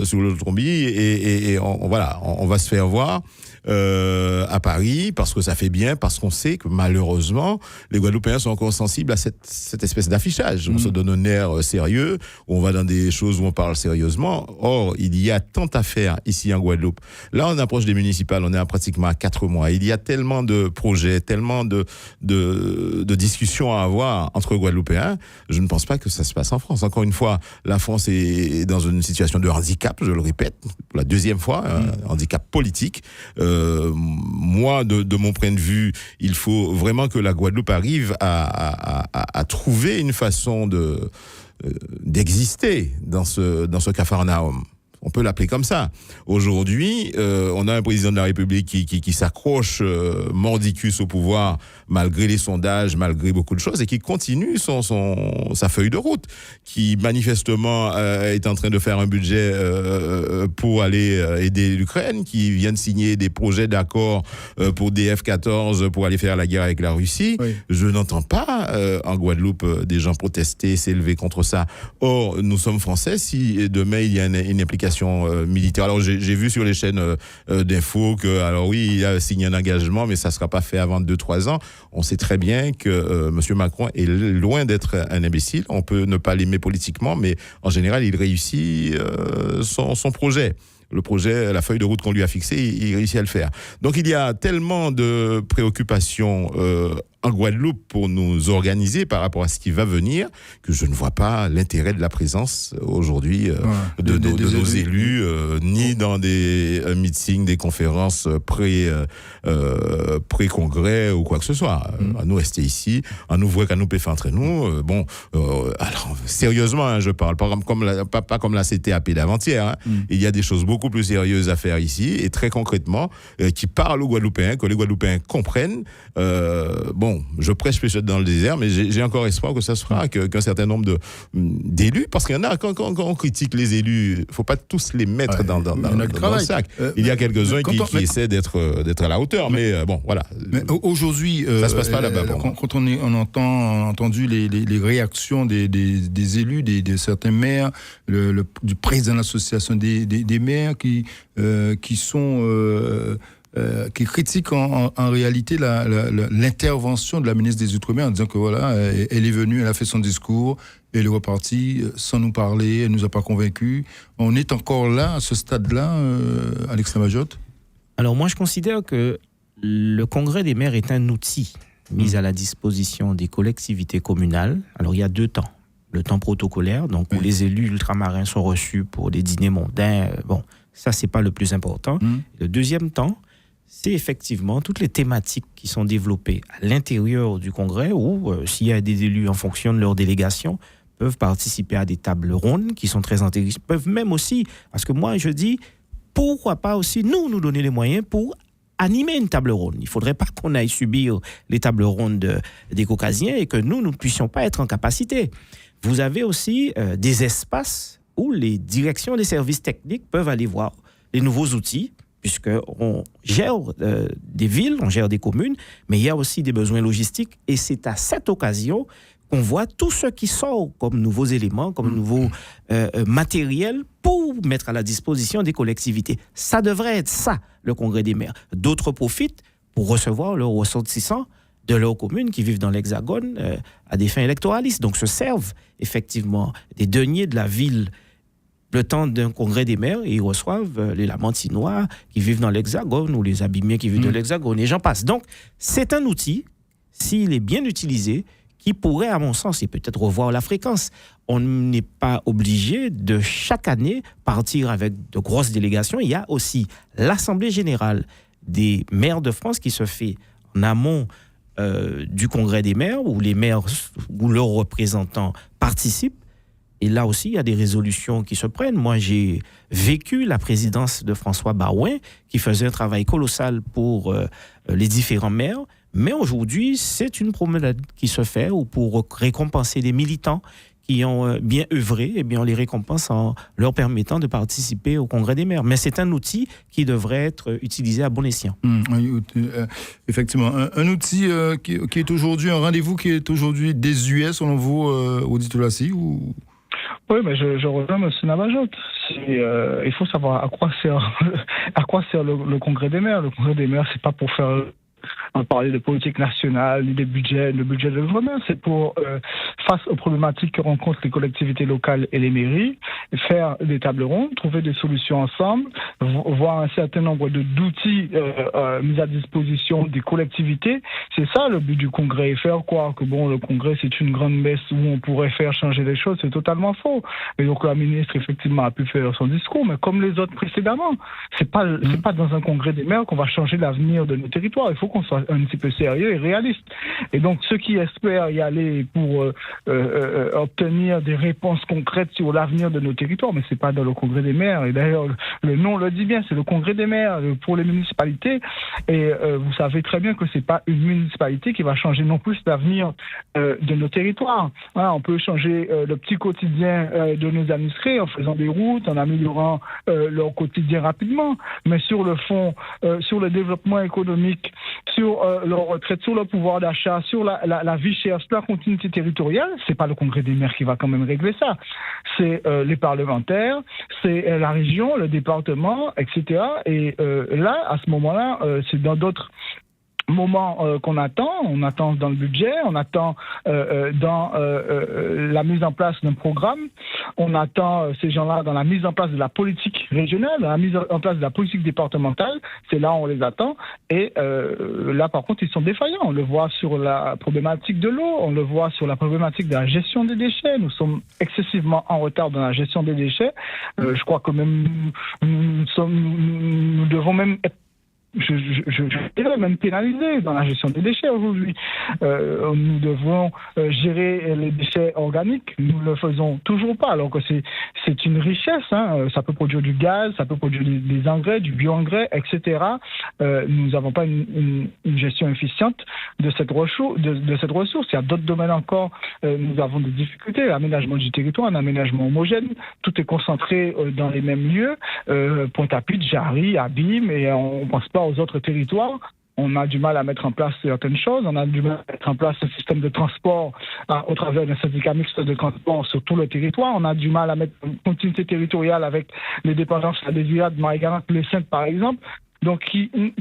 sur le trombi. Et on va se faire voir à Paris parce que ça fait bien, parce qu'on sait que malheureusement les Guadeloupéens sont encore sensibles à cette espèce d'affichage. On se donne un air sérieux, on va dans des choses où on parle sérieusement. Or, il y a tant à faire ici en Guadeloupe. Là, on approche des municipales, on est pratiquement à 4 mois. Il y a tellement de projets, tellement de discussions à avoir entre Guadeloupéens. Je ne pense pas que ça se passe en France. Encore une fois, la France est dans une situation de handicap, je le répète, pour la deuxième fois, un handicap politique. Moi, de mon point de vue, il faut vraiment que la Guadeloupe arrive à trouver une façon d'exister dans ce capharnaüm. On peut l'appeler comme ça. Aujourd'hui, on a un président de la République qui s'accroche mordicus au pouvoir malgré les sondages, malgré beaucoup de choses, et qui continue sa feuille de route, qui manifestement est en train de faire un budget pour aller aider l'Ukraine, qui vient de signer des projets d'accord pour des F-14 pour aller faire la guerre avec la Russie. Oui. Je n'entends pas en Guadeloupe des gens protester, s'élever contre ça. Or, nous sommes Français. Si demain il y a une implication militaire. Alors j'ai vu sur les chaînes d'infos que, alors oui, il a signé un engagement, mais ça ne sera pas fait avant 2-3 ans. On sait très bien que M. Macron est loin d'être un imbécile. On peut ne pas l'aimer politiquement, mais en général, il réussit son projet. Le projet, la feuille de route qu'on lui a fixée, il réussit à le faire. Donc il y a tellement de préoccupations en Guadeloupe pour nous organiser par rapport à ce qui va venir, que je ne vois pas l'intérêt de la présence aujourd'hui de nos élus, ni dans des meetings, des conférences pré-congrès ou quoi que ce soit. À nous rester ici, à nous voir qu'à nous faire entre nous. Alors, sérieusement, je parle, pas comme la CTAP d'avant-hier. Hein. Il y a des choses beaucoup plus sérieuses à faire ici, et très concrètement, qui parlent aux Guadeloupéens, que les Guadeloupéens comprennent. bon, je prêche peut-être dans le désert, mais j'ai encore espoir que ça se fera, qu'un certain nombre d'élus, parce qu'il y en a, quand on critique les élus, il ne faut pas tous les mettre dans le sac. Il y a quelques-uns qui essaient d'être à la hauteur, mais bon, voilà. Mais aujourd'hui, ça se passe pas là-bas. Quand on a entendu les réactions des élus, de certains maires, du président de l'association des maires qui critiquent en réalité l'intervention de la ministre des Outre-mer en disant que voilà, elle est venue, elle a fait son discours, elle est repartie sans nous parler, elle nous a pas convaincus. On est encore là, à ce stade-là, Alex Lamajotte? Alors moi, je considère que le Congrès des maires est un outil mis à la disposition des collectivités communales. Alors il y a 2 temps. Le temps protocolaire, donc où les élus ultramarins sont reçus pour des dîners mondains. Bon, ça, c'est pas le plus important. Le deuxième temps, c'est effectivement toutes les thématiques qui sont développées à l'intérieur du Congrès où, s'il y a des élus en fonction de leur délégation, peuvent participer à des tables rondes qui sont très intéressantes, peuvent même aussi, parce que moi, je dis, pourquoi pas aussi nous donner les moyens pour animer une table ronde. Il ne faudrait pas qu'on aille subir les tables rondes des Caucasiens et que nous ne puissions pas être en capacité. Vous avez aussi des espaces où les directions des services techniques peuvent aller voir les nouveaux outils, puisqu'on gère des villes, on gère des communes, mais il y a aussi des besoins logistiques. Et c'est à cette occasion qu'on voit tout ce qui sort comme nouveaux éléments, comme nouveaux matériels pour mettre à la disposition des collectivités. Ça devrait être ça, le Congrès des maires. D'autres profitent pour recevoir leurs ressortissants de leurs communes qui vivent dans l'Hexagone à des fins électoralistes. Donc se servent effectivement des deniers de la ville le temps d'un congrès des maires et ils reçoivent les Lamantinois qui vivent dans l'Hexagone ou les Abîmiens qui vivent dans l'Hexagone et j'en passe. Donc c'est un outil, s'il est bien utilisé, qui pourrait, à mon sens, et peut-être revoir la fréquence. On n'est pas obligé de chaque année partir avec de grosses délégations. Il y a aussi l'Assemblée générale des maires de France qui se fait en amont du Congrès des maires, où les maires ou leurs représentants participent. Et là aussi, il y a des résolutions qui se prennent. Moi, j'ai vécu la présidence de François Barouin, qui faisait un travail colossal pour les différents maires. Mais aujourd'hui, c'est une promenade qui se fait ou pour récompenser des militants qui ont bien œuvré, eh bien on les récompense en leur permettant de participer au Congrès des maires. Mais c'est un outil qui devrait être utilisé à bon escient. Effectivement, un outil qui est aujourd'hui, un rendez-vous qui est aujourd'hui désuet, selon vous, Audit Olassi, ou... Oui, mais je rejoins M. Lamajotte. Il faut savoir à quoi sert le Congrès des maires. Le Congrès des maires, c'est pas pour faire... On parlait de politique nationale, ni le budget de l'outre-mer, c'est pour, face aux problématiques que rencontrent les collectivités locales et les mairies, faire des tables rondes, trouver des solutions ensemble, voir un certain nombre d'outils mis à disposition des collectivités. C'est ça le but du Congrès. Et faire croire que le Congrès c'est une grande messe où on pourrait faire changer les choses, c'est totalement faux. Et donc la ministre effectivement a pu faire son discours, mais comme les autres précédemment, c'est pas dans un Congrès des maires qu'on va changer l'avenir de nos territoires. Il faut qu'on soit un petit peu sérieux et réaliste. Et donc, ceux qui espèrent y aller pour obtenir des réponses concrètes sur l'avenir de nos territoires, mais c'est pas dans le Congrès des maires. Et d'ailleurs, le nom le dit bien, c'est le Congrès des maires pour les municipalités. Et vous savez très bien que c'est pas une municipalité qui va changer non plus l'avenir de nos territoires. Voilà, on peut changer le petit quotidien de nos administrés en faisant des routes, en améliorant leur quotidien rapidement. Mais sur le fond, sur le développement économique, sur leur retraite, sur le pouvoir d'achat, sur la vie chère, sur la continuité territoriale, c'est pas le Congrès des maires qui va quand même régler ça. C'est les parlementaires, c'est la région, le département, etc. Et là, à ce moment-là, c'est dans d'autres moment qu'on attend. On attend dans le budget, on attend dans la mise en place d'un programme, on attend ces gens-là dans la mise en place de la politique régionale, dans la mise en place de la politique départementale. C'est là où on les attend. Et là, par contre, ils sont défaillants. On le voit sur la problématique de l'eau, on le voit sur la problématique de la gestion des déchets. Nous sommes excessivement en retard dans la gestion des déchets. Je crois que même nous devons même être je dirais même pénalisés dans la gestion des déchets aujourd'hui. Nous devons gérer les déchets organiques. Nous ne le faisons toujours pas, alors que c'est une richesse. Ça peut produire du gaz, ça peut produire des engrais, du bio-engrais, etc. Nous n'avons pas une gestion efficiente de cette ressource. Il y a d'autres domaines encore. Nous avons des difficultés. L'aménagement du territoire, un aménagement homogène. Tout est concentré dans les mêmes lieux. Pointe-à-Pitre, Jarry, Abîme, et on ne pense pas aux autres territoires. On a du mal à mettre en place certaines choses. On a du mal à mettre en place un système de transport au travers d'un syndicat mixte de transport sur tout le territoire. On a du mal à mettre une continuité territoriale avec les dépendances à des de Marie-Galante, les Saintes, par exemple. Donc,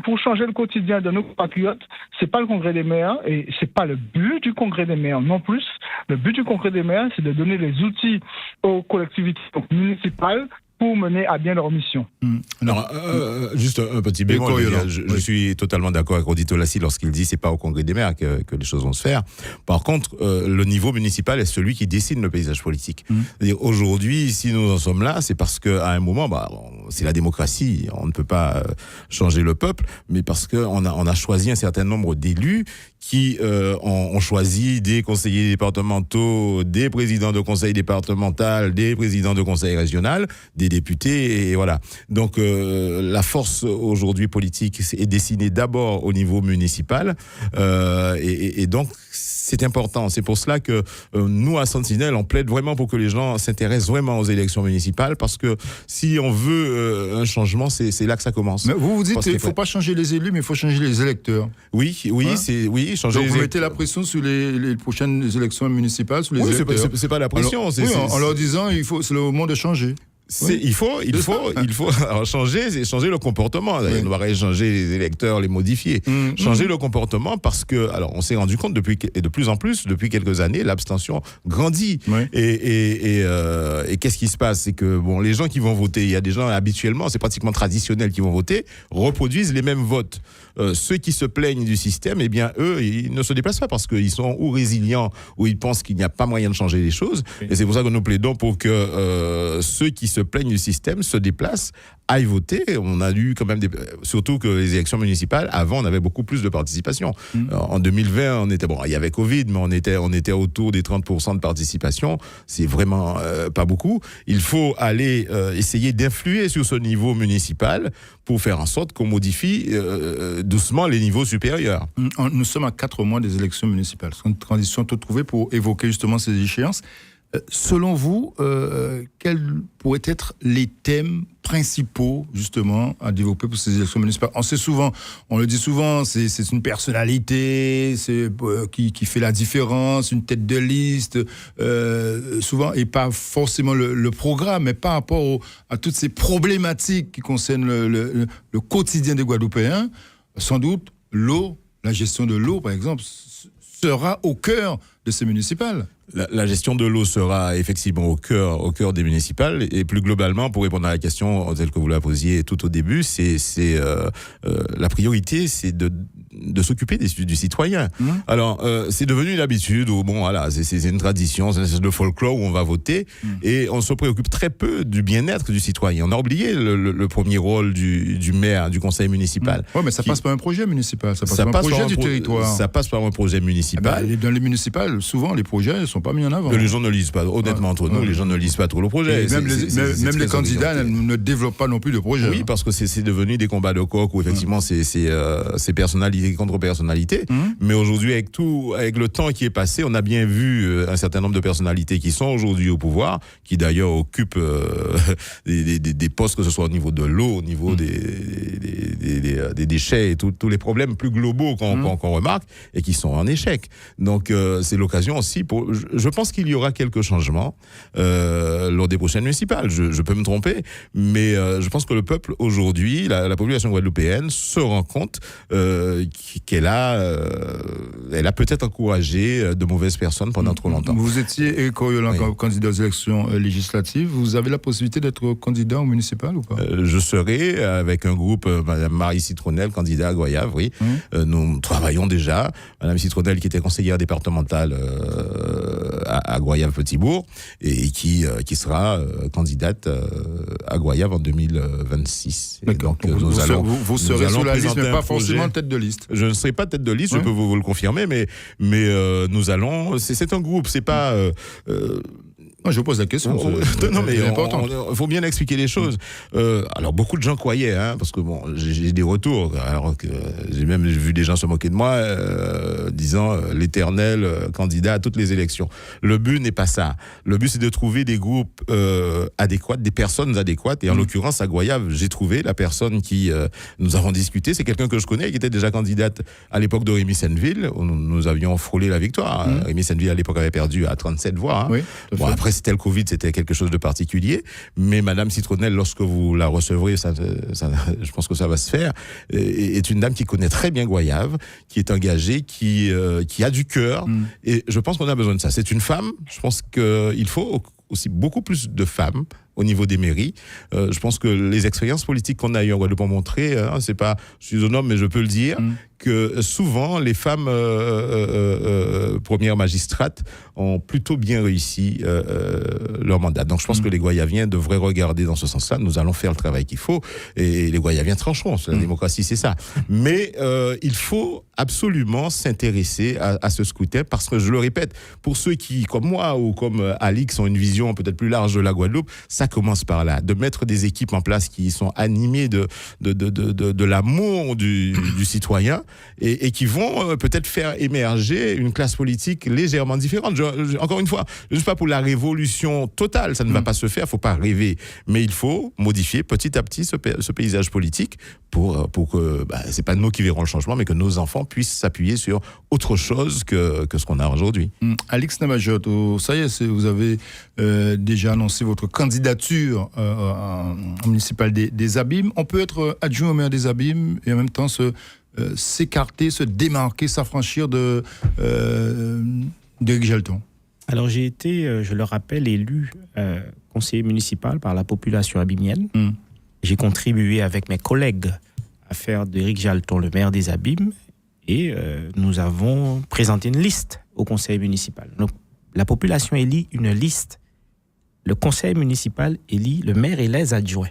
pour changer le quotidien de nos compatriotes, c'est pas le Congrès des maires et c'est pas le but du Congrès des maires non plus. Le but du Congrès des maires, c'est de donner les outils aux collectivités municipales pour mener à bien leur mission. Alors, juste un petit bémol. Je suis totalement d'accord avec Rodi Tolassi lorsqu'il dit que ce n'est pas au Congrès des maires que les choses vont se faire. Par contre, le niveau municipal est celui qui dessine le paysage politique. C'est-à-dire, aujourd'hui, si nous en sommes là, c'est parce qu'à un moment, c'est la démocratie, on ne peut pas changer le peuple, mais parce qu'on a choisi un certain nombre d'élus qui ont choisi des conseillers départementaux, des présidents de conseil départemental, des présidents de conseil régional, des députés, et voilà. Donc la force aujourd'hui politique est dessinée d'abord au niveau municipal, et donc c'est important. C'est pour cela que nous, à Sentinelle, on plaide vraiment pour que les gens s'intéressent vraiment aux élections municipales, parce que si on veut un changement, c'est là que ça commence. Mais vous dites qu'il ne faut pas changer les élus, mais il faut changer les électeurs. Oui, changer. Donc vous mettez la pression sur les prochaines élections municipales, sur les électeurs. C'est pas la pression. En leur disant c'est le moment de changer. Il faut alors changer le comportement. Oui. On devrait changer les électeurs, les modifier. Changer le comportement, parce que, alors, on s'est rendu compte de plus en plus, depuis quelques années, l'abstention grandit. Oui. Et qu'est-ce qui se passe? C'est que, les gens qui vont voter, il y a des gens habituellement, c'est pratiquement traditionnel, qui vont voter, reproduisent les mêmes votes. Ceux qui se plaignent du système, eh bien, eux, ils ne se déplacent pas parce qu'ils sont ou résilients, ou ils pensent qu'il n'y a pas moyen de changer les choses. Oui. Et c'est pour ça que nous plaidons pour que ceux qui se plaignent du système se déplacent, aillent voter. On a eu quand même surtout que les élections municipales, avant, on avait beaucoup plus de participation. En 2020, il y avait Covid, mais on était autour des 30% de participation. C'est vraiment pas beaucoup. Il faut aller essayer d'influer sur ce niveau municipal pour faire en sorte qu'on modifie doucement les niveaux supérieurs. Nous sommes à 4 mois des élections municipales. C'est une transition toute trouvée pour évoquer justement ces échéances. Selon vous, quels pourraient être les thèmes principaux, justement, à développer pour ces élections municipales? On le dit souvent, c'est une personnalité qui fait la différence, une tête de liste, souvent, et pas forcément le programme, mais par rapport à toutes ces problématiques qui concernent le quotidien des Guadeloupéens. Sans doute, la gestion de l'eau, par exemple, sera au cœur de ces municipales. La gestion de l'eau sera effectivement au cœur des municipales, et plus globalement, pour répondre à la question telle que vous la posiez tout au début, la priorité, c'est de s'occuper du citoyen. Alors, c'est devenu une habitude où, c'est une tradition, c'est une espèce de folklore où on va voter, et on se préoccupe très peu du bien-être du citoyen. On a oublié le premier rôle du maire, du conseil municipal. Oui, mais ça passe par un projet municipal, ça passe par un projet du territoire. Ça passe par un projet municipal. Dans les municipales, souvent, les projets ne sont pas mis en avant. Les gens ne lisent pas, honnêtement, entre nous, les gens ne lisent pas trop le projet. Même les candidats ne développent pas non plus de projet. Oui, parce que c'est devenu des combats de coq où effectivement c'est personnalité contre personnalité. Mais aujourd'hui, avec le temps qui est passé, on a bien vu un certain nombre de personnalités qui sont aujourd'hui au pouvoir, qui d'ailleurs occupent des postes, que ce soit au niveau de l'eau, au niveau des déchets et tous les problèmes plus globaux qu'on remarque, et qui sont en échec. Donc c'est l'occasion aussi je pense qu'il y aura quelques changements lors des prochaines municipales. Je peux me tromper, mais je pense que le peuple aujourd'hui, la population guadeloupéenne se rend compte qu'elle a peut-être encouragé de mauvaises personnes pendant trop longtemps. Vous étiez candidat aux élections législatives. Vous avez la possibilité d'être candidat au municipal ou pas? Je serai avec un groupe, Madame Marie Citronnel, candidate à Goyave, oui. Nous travaillons déjà. Madame Citronnel, qui était conseillère départementale à Goyave-Petitbourg, et qui sera candidate à Goyave en 2026. Et donc, vous serez sous la liste, mais pas forcément tête de liste. Je ne serai pas tête de liste, je peux vous le confirmer, mais nous allons... C'est un groupe, c'est pas... Je vous pose la question. Non, mais il faut bien expliquer les choses. Alors, beaucoup de gens croyaient, parce que bon, j'ai des retours, alors que j'ai même vu des gens se moquer de moi, disant l'éternel candidat à toutes les élections. Le but n'est pas ça. Le but, c'est de trouver des groupes adéquats, des personnes adéquates. Et en l'occurrence, à Goyave, j'ai trouvé la personne qui nous avons discuté. C'est quelqu'un que je connais, qui était déjà candidate à l'époque de Rémi Senneville, où nous avions frôlé la victoire. Rémi Senneville, à l'époque, avait perdu à 37 voix. Oui, bon, après, c'était le Covid, c'était quelque chose de particulier. Mais Madame Citronnel, lorsque vous la recevrez, je pense que ça va se faire, est une dame qui connaît très bien Goyave, qui est engagée, qui a du cœur. Et je pense qu'on a besoin de ça. C'est une femme. Je pense qu'il faut aussi beaucoup plus de femmes au niveau des mairies. Je pense que les expériences politiques qu'on a eues en Guadeloupe ont montré, c'est pas, je suis un homme, mais je peux le dire, que souvent les femmes premières magistrates ont plutôt bien réussi leur mandat. Donc je pense que les Goyaviens devraient regarder dans ce sens-là. Nous allons faire le travail qu'il faut et les Goyaviens trancheront. La démocratie, c'est ça. Mais il faut absolument s'intéresser à ce scrutin parce que, je le répète, pour ceux qui, comme moi ou comme Alix, ont une vision peut-être plus large de la Guadeloupe, ça commence par là, de mettre des équipes en place qui sont animées de l'amour du citoyen et qui vont peut-être faire émerger une classe politique légèrement différente. Encore une fois, je ne suis pas pour la révolution totale, ça ne va pas se faire, il ne faut pas rêver, mais il faut modifier petit à petit ce paysage politique pour que, c'est pas nous qui verrons le changement, mais que nos enfants puissent s'appuyer sur autre chose que ce qu'on a aujourd'hui. Alix Namajotte, ça y est, vous avez déjà annoncé votre candidature en municipal des Abîmes. On peut être adjoint au maire des Abîmes et en même temps s'écarter, se démarquer, s'affranchir d'Éric Jalton. Alors j'ai été, je le rappelle, élu conseiller municipal par la population abîmienne. J'ai contribué avec mes collègues à faire d'Éric Jalton le maire des Abîmes et nous avons présenté une liste au conseil municipal. Donc, la population élit une liste. Le conseil municipal élit le maire et les adjoints.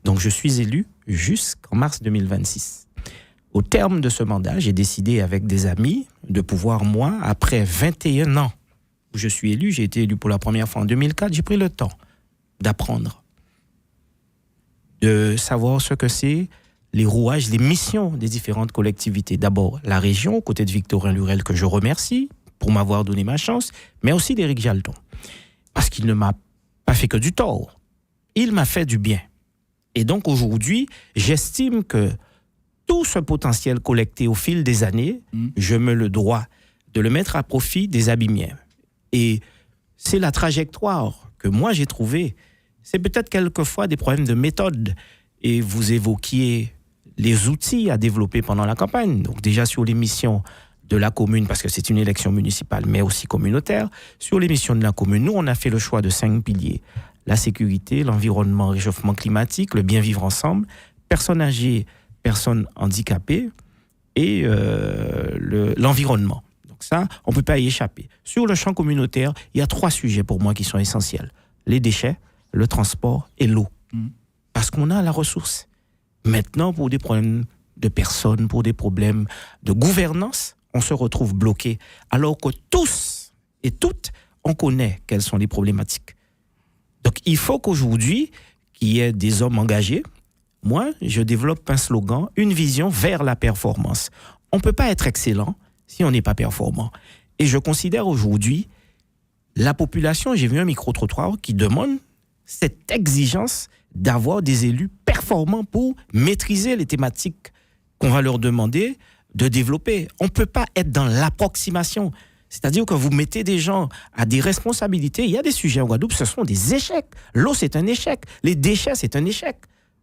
Donc je suis élu jusqu'en mars 2026. Au terme de ce mandat, j'ai décidé avec des amis de pouvoir, moi, après 21 ans où je suis élu, j'ai été élu pour la première fois en 2004, j'ai pris le temps d'apprendre, de savoir ce que c'est, les rouages, les missions des différentes collectivités. D'abord, la région, aux côtés de Victorin Lurel, que je remercie pour m'avoir donné ma chance, mais aussi d'Éric Jalton. Parce qu'il ne m'a pas fait que du tort. Il m'a fait du bien. Et donc, aujourd'hui, j'estime que tout ce potentiel collecté au fil des années, je me le dois de le mettre à profit des Abîmiens. Et c'est la trajectoire que moi j'ai trouvée. C'est peut-être quelquefois des problèmes de méthode. Et vous évoquiez les outils à développer pendant la campagne. Donc déjà sur les missions de la commune, parce que c'est une élection municipale, mais aussi communautaire. Sur les missions de la commune, nous, on a fait le choix de 5 piliers. La sécurité, l'environnement, le réchauffement climatique, le bien vivre ensemble, personnes âgées, personnes handicapées et l'environnement. Donc ça, on ne peut pas y échapper. Sur le champ communautaire, il y a 3 sujets pour moi qui sont essentiels. Les déchets, le transport et l'eau. Parce qu'on a la ressource. Maintenant, pour des problèmes de personnes, pour des problèmes de gouvernance, on se retrouve bloqué. Alors que tous et toutes, on connaît quelles sont les problématiques. Donc, il faut qu'aujourd'hui, qu'il y ait des hommes engagés. Moi, je développe un slogan, une vision vers la performance. On ne peut pas être excellent si on n'est pas performant. Et je considère aujourd'hui, la population, j'ai vu un micro-trottoir qui demande cette exigence d'avoir des élus performants pour maîtriser les thématiques qu'on va leur demander de développer. On ne peut pas être dans l'approximation. C'est-à-dire que vous mettez des gens à des responsabilités. Il y a des sujets en Guadeloupe, ce sont des échecs. L'eau, c'est un échec. Les déchets, c'est un échec.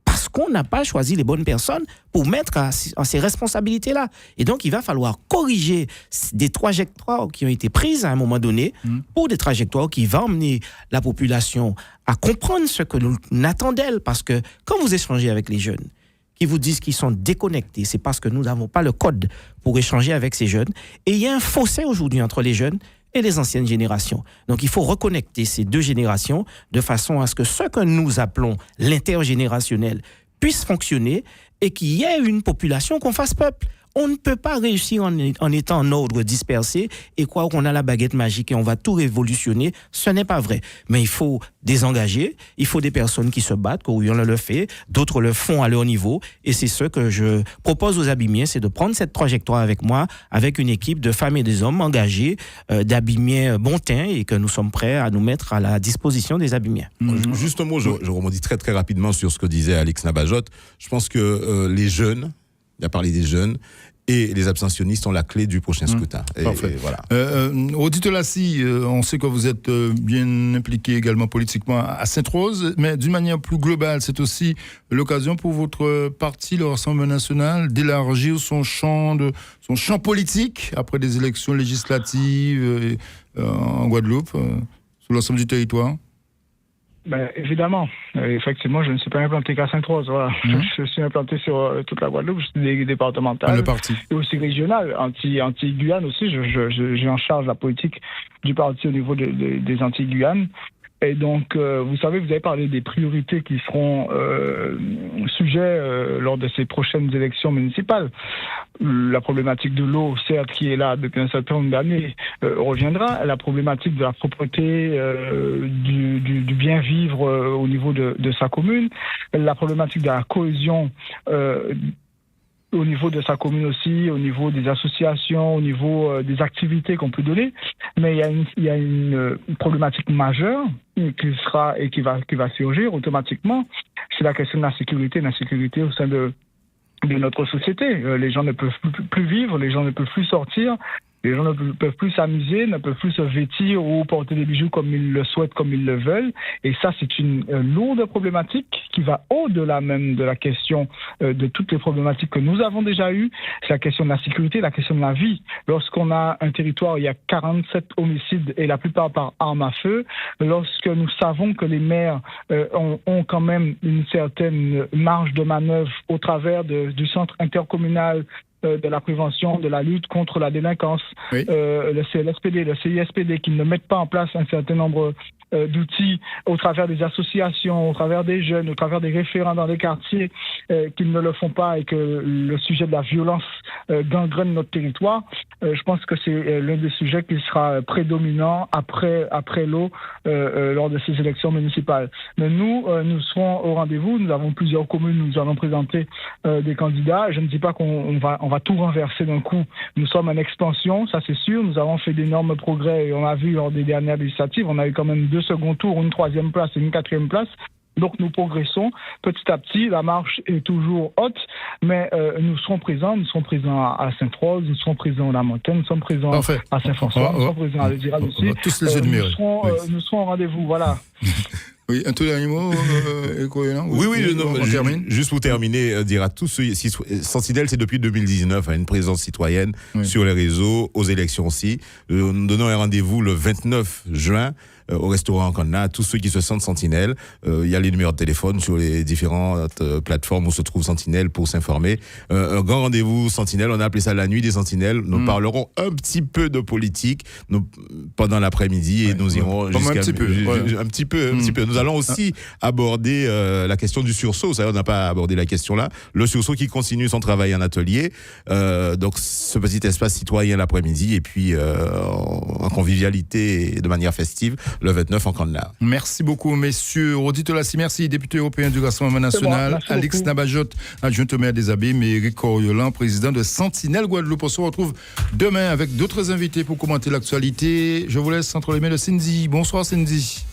Parce qu'on n'a pas choisi les bonnes personnes pour mettre à ces responsabilités-là. Et donc, il va falloir corriger des trajectoires qui ont été prises à un moment donné pour des trajectoires qui vont emmener la population à comprendre ce que l'on attend d'elle. Parce que quand vous échangez avec les jeunes qui vous disent qu'ils sont déconnectés. C'est parce que nous n'avons pas le code pour échanger avec ces jeunes. Et il y a un fossé aujourd'hui entre les jeunes et les anciennes générations. Donc, il faut reconnecter ces deux générations de façon à ce que ce que nous appelons l'intergénérationnel puisse fonctionner et qu'il y ait une population qu'on fasse peuple. On ne peut pas réussir en étant en ordre dispersé et croire qu'on a la baguette magique et on va tout révolutionner. Ce n'est pas vrai. Mais il faut désengager, il faut des personnes qui se battent, Corion le fait, d'autres le font à leur niveau. Et c'est ce que je propose aux Abimiens, c'est de prendre cette trajectoire avec moi, avec une équipe de femmes et des hommes engagés, d'Abimiens bon teint, et que nous sommes prêts à nous mettre à la disposition des Abimiens. Juste un mot, je rebondis très très rapidement sur ce que disait Alex Nabajot. Je pense que les jeunes, il a parlé des jeunes, et les abstentionnistes ont la clé du prochain scrutin. Parfait. Et voilà. Audite Lassie, on sait que vous êtes bien impliqué également politiquement à Sainte-Rose, mais d'une manière plus globale, c'est aussi l'occasion pour votre parti, le Rassemblement national, d'élargir son champ politique après des élections législatives en Guadeloupe, sur l'ensemble du territoire. Ben, évidemment. Effectivement, je ne suis pas implanté qu'à Sainte-Rose. Voilà. Je suis implanté sur toute la Guadeloupe, je suis départemental. Le parti. Et aussi régional. Antilles-Guyane aussi. J'ai en charge la politique du parti au niveau des Antilles-Guyane. Et donc, vous savez, vous avez parlé des priorités qui seront sujets lors de ces prochaines élections municipales. La problématique de l'eau, certes, qui est là depuis un certain nombre d'années, reviendra. La problématique de la propreté, du bien vivre au niveau de sa commune. La problématique de la cohésion au niveau de sa commune aussi, au niveau des associations, au niveau des activités qu'on peut donner. Mais il y a une problématique majeure qui va surgir automatiquement. C'est la question de la sécurité au sein de notre société. Les gens ne peuvent plus vivre, les gens ne peuvent plus sortir. Les gens ne peuvent plus s'amuser, ne peuvent plus se vêtir ou porter des bijoux comme ils le souhaitent, comme ils le veulent. Et ça, c'est une lourde problématique qui va au-delà même de la question de toutes les problématiques que nous avons déjà eues. C'est la question de la sécurité, la question de la vie. Lorsqu'on a un territoire où il y a 47 homicides et la plupart par arme à feu, lorsque nous savons que les maires ont quand même une certaine marge de manœuvre au travers du centre intercommunal de la prévention, de la lutte contre la délinquance, oui. Le CLSPD, le CISPD, qui ne mettent pas en place un certain nombre d'outils au travers des associations, au travers des jeunes, au travers des référents dans les quartiers, qu'ils ne le font pas et que le sujet de la violence gangrène notre territoire. Je pense que c'est l'un des sujets qui sera prédominant après l'eau lors de ces élections municipales. Mais nous serons au rendez-vous. Nous avons plusieurs communes, nous allons présenter des candidats. Je ne dis pas qu'on va tout renverser d'un coup. Nous sommes en expansion, ça c'est sûr. Nous avons fait d'énormes progrès et on a vu lors des dernières législatives, on a eu quand même 2 seconds tours, une 3e place et une 4e place. Donc nous progressons petit à petit, la marche est toujours haute, mais nous serons présents à Sainte-Rose, nous serons présents à La Montagne, nous sommes présents à Saint-François, nous serons présents à Lézirade aussi. Nous serons au rendez-vous, voilà. Oui, un tout dernier mot, on termine. Juste pour terminer, dire à tous ceux, Sentinelle, c'est depuis 2019, une présence citoyenne sur les réseaux, aux élections aussi. Nous donnons un rendez-vous le 29 juin au restaurant Canna, tous ceux qui se sentent Sentinelle. Il y a les numéros de téléphone sur les différentes plateformes où se trouve Sentinelle pour s'informer. Un grand rendez-vous Sentinelle, on a appelé ça la nuit des Sentinelles. Nous parlerons un petit peu de politique pendant l'après-midi et nous irons jusqu'à un petit peu. Nous allons aussi aborder la question du sursaut. Ça, on n'a pas abordé la question là. Le sursaut qui continue son travail en atelier. Donc ce petit espace citoyen l'après-midi et puis en convivialité et de manière festive le 29 en Canada. Merci beaucoup, messieurs. Audite Lassie, merci. Député européen du Rassemblement national, Alex Nabajot, adjoint au maire des Abbayes, mais Eric Coriolan, président de Sentinelle Guadeloupe. On se retrouve demain avec d'autres invités pour commenter l'actualité. Je vous laisse entre les mains de Cindy. Bonsoir, Cindy.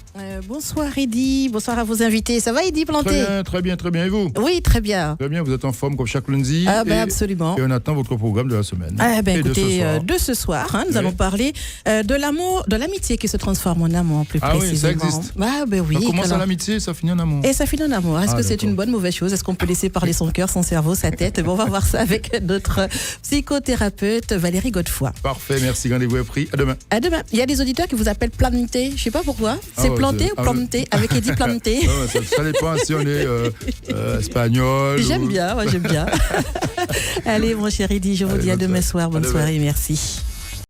Bonsoir Eddy, bonsoir à vos invités. Ça va Eddy Planté? Très bien. Et vous? Oui, très bien. Très bien, vous êtes en forme comme chaque lundi. Absolument. Et on attend votre programme de la semaine. Écoutez, de ce soir, nous allons parler de l'amour, de l'amitié qui se transforme en amour plus précisément. Oui, ça existe. Oui. Ça commence à l'amitié, ça finit en amour. Et ça finit en amour. Est-ce que c'est une bonne ou mauvaise chose? Est-ce qu'on peut laisser parler son cœur, son cerveau, sa tête? On va voir ça avec notre psychothérapeute Valérie Godefroy. Parfait, merci. Rendez-vous est pris. À demain. À demain. Il y a des auditeurs qui vous appellent Planté. Je ne sais pas pourquoi. C'est Planté ou planté? Avec Eddie Planté. Ça dépend si on est espagnol. J'aime bien, moi j'aime bien. Allez, mon cher Eddie, je vous dis à demain soir. Bonne soirée, merci.